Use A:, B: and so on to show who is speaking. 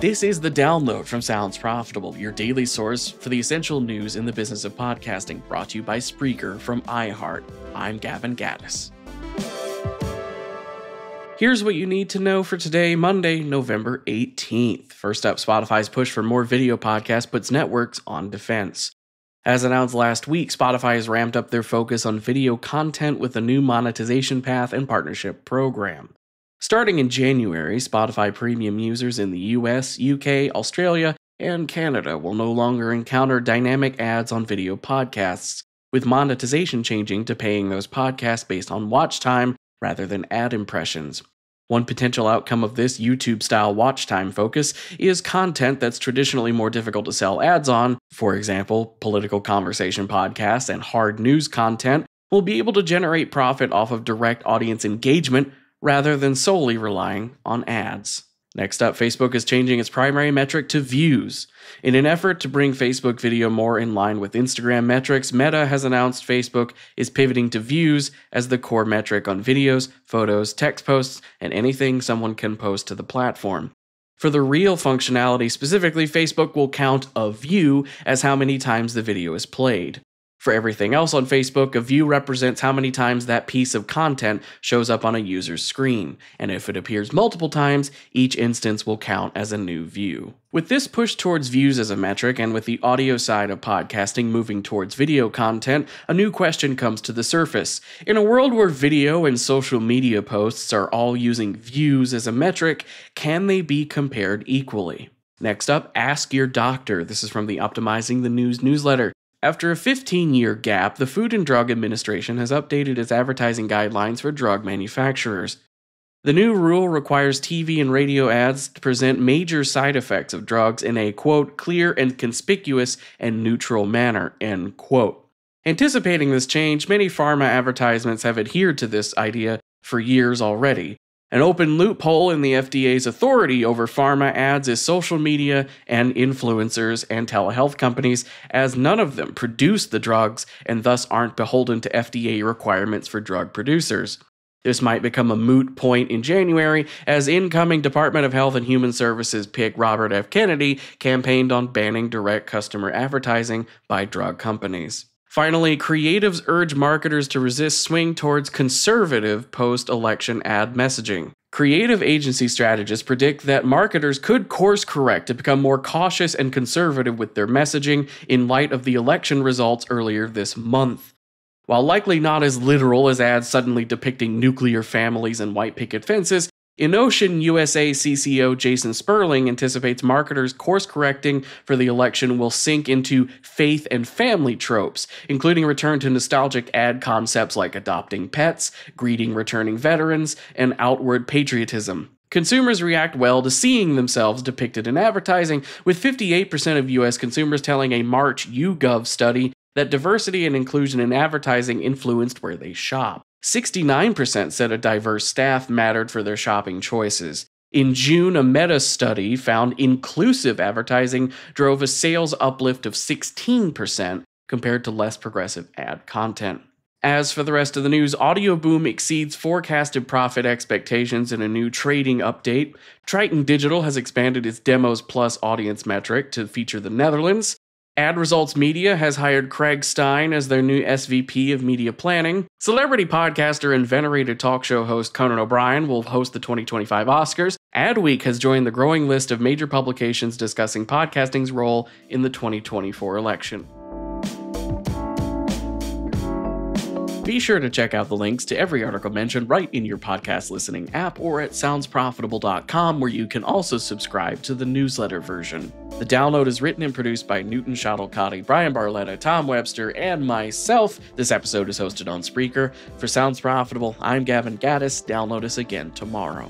A: This is The Download from Sounds Profitable, your daily source for the essential news in the business of podcasting, brought to you by Spreaker from iHeart. I'm Gavin Gaddis. Here's what you need to know for today, Monday, November 18th. First up, Spotify's push for more video podcasts puts networks on defense. As announced last week, Spotify has ramped up their focus on video content with a new monetization path and partnership program. Starting in January, Spotify Premium users in the US, UK, Australia, and Canada will no longer encounter dynamic ads on video podcasts, with monetization changing to paying those podcasts based on watch time rather than ad impressions. One potential outcome of this YouTube-style watch time focus is content that's traditionally more difficult to sell ads on. For example, political conversation podcasts and hard news content will be able to generate profit off of direct audience engagement rather than solely relying on ads. Next up, Facebook is changing its primary metric to views. In an effort to bring Facebook video more in line with Instagram metrics, Meta has announced Facebook is pivoting to views as the core metric on videos, photos, text posts, and anything someone can post to the platform. For the real functionality specifically, Facebook will count a view as how many times the video is played. For everything else on Facebook, a view represents how many times that piece of content shows up on a user's screen, and if it appears multiple times, each instance will count as a new view. With this push towards views as a metric, and with the audio side of podcasting moving towards video content, a new question comes to the surface. In a world where video and social media posts are all using views as a metric, can they be compared equally? Next up, ask your doctor. This is from the Optimizing the News newsletter. After a 15-year gap, the Food and Drug Administration has updated its advertising guidelines for drug manufacturers. The new rule requires TV and radio ads to present major side effects of drugs in a, quote, clear and conspicuous and neutral manner, end quote. Anticipating this change, many pharma advertisements have adhered to this idea for years already. An open loophole in the FDA's authority over pharma ads is social media and influencers and telehealth companies, as none of them produce the drugs and thus aren't beholden to FDA requirements for drug producers. This might become a moot point in January, as incoming Department of Health and Human Services pick Robert F. Kennedy campaigned on banning direct customer advertising by drug companies. Finally, creatives urge marketers to resist swing towards conservative post-election ad messaging. Creative agency strategists predict that marketers could course correct to become more cautious and conservative with their messaging in light of the election results earlier this month. While likely not as literal as ads suddenly depicting nuclear families and white picket fences, Inocean USA CCO Jason Sperling anticipates marketers course-correcting for the election will sink into faith and family tropes, including return to nostalgic ad concepts like adopting pets, greeting returning veterans, and outward patriotism. Consumers react well to seeing themselves depicted in advertising, with 58% of U.S. consumers telling a March YouGov study that diversity and inclusion in advertising influenced where they shop. 69% said a diverse staff mattered for their shopping choices. In June, a Meta study found inclusive advertising drove a sales uplift of 16% compared to less progressive ad content. As for the rest of the news, Audio Boom exceeds forecasted profit expectations in a new trading update. Triton Digital has expanded its Demos Plus audience metric to feature the Netherlands. Ad Results Media has hired Craig Stein as their new SVP of Media Planning. Celebrity podcaster and venerated talk show host Conan O'Brien will host the 2025 Oscars. Adweek has joined the growing list of major publications discussing podcasting's role in the 2024 election. Be sure to check out the links to every article mentioned right in your podcast listening app or at soundsprofitable.com, where you can also subscribe to the newsletter version. The Download is written and produced by Newton Shadalkati, Brian Barletta, Tom Webster, and myself. This episode is hosted on Spreaker. For Sounds Profitable, I'm Gavin Gaddis. Download us again tomorrow.